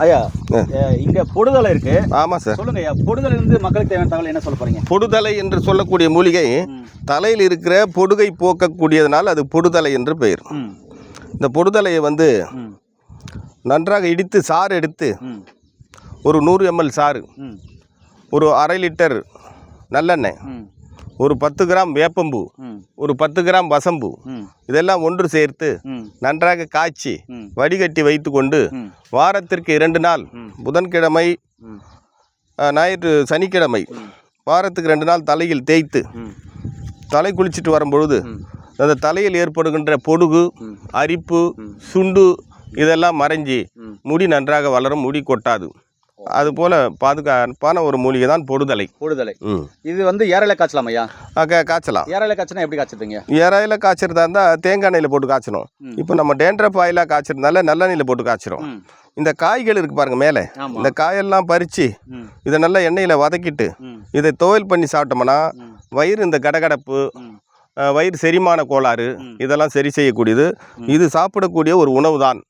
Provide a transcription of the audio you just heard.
ஐயா இங்க பொடுதலை இருக்கு. ஆமாம் சார். சொல்லுங்க ஐயா, பொடுதலை இருந்து மக்களுக்கு தேவையான தகவல் என்ன சொல்ல போறீங்க? பொடுதலை என்று சொல்லக்கூடிய மூலிகை தலையில் இருக்கிற பொடுகை போக்கக்கூடியதனால் அது பொடுதலை என்று பெயர். இந்த பொடுதலையை வந்து நன்றாக இடித்து சாறு எடுத்து ஒரு 100 ml சாறு, ஒரு 1/2 லிட்டர் நல்லெண்ணெய், ஒரு 10 கிராம் வேப்பம்பூ, ஒரு 10 கிராம் வசம்பு, இதெல்லாம் ஒன்று சேர்த்து நன்றாக காய்ச்சி வடிகட்டி வைத்து கொண்டு வாரத்திற்கு 2 நாள், புதன்கிழமை, சனிக்கிழமை, வாரத்துக்கு 2 நாள் தலையில் தேய்த்து தலை குளிச்சுட்டு வரும்பொழுது அந்த தலையில் ஏற்படுகின்ற பொடுகு, அரிப்பு, சுண்டு இதெல்லாம் மறைஞ்சி முடி நன்றாக வளரும், முடி கொட்டாது. அதுபோல் பாதுகாப்பான ஒரு மூலிகை தான் பொடுதலை. இது வந்து ஏரையில் காய்ச்சலாம் ஐயா? காய்ச்சலாம். ஏரையில் காய்ச்சினா எப்படி காய்ச்சிருந்தீங்க? ஏரையில் காய்ச்சிருந்தா இருந்தால் தேங்காய் எண்ணெயில் போட்டு காய்ச்சணும். இப்போ நம்ம டேண்ட்ரஃப் ஆயிலாக காய்ச்சிருந்தால நல்லெண்ணெயில் போட்டு காய்ச்சிரும். இந்த காய்கள் இருக்குது பாருங்கள் மேலே, இந்த காயெல்லாம் பறித்து இதை நல்லா எண்ணெயில் வதக்கிட்டு இதை துவையல் பண்ணி சாப்பிட்டோம்னா வயிறு இந்த கடகடப்பு, வயிறு செரிமான கோளாறு இதெல்லாம் சரி செய்யக்கூடியது. இது சாப்பிடக்கூடிய ஒரு உணவு தான்.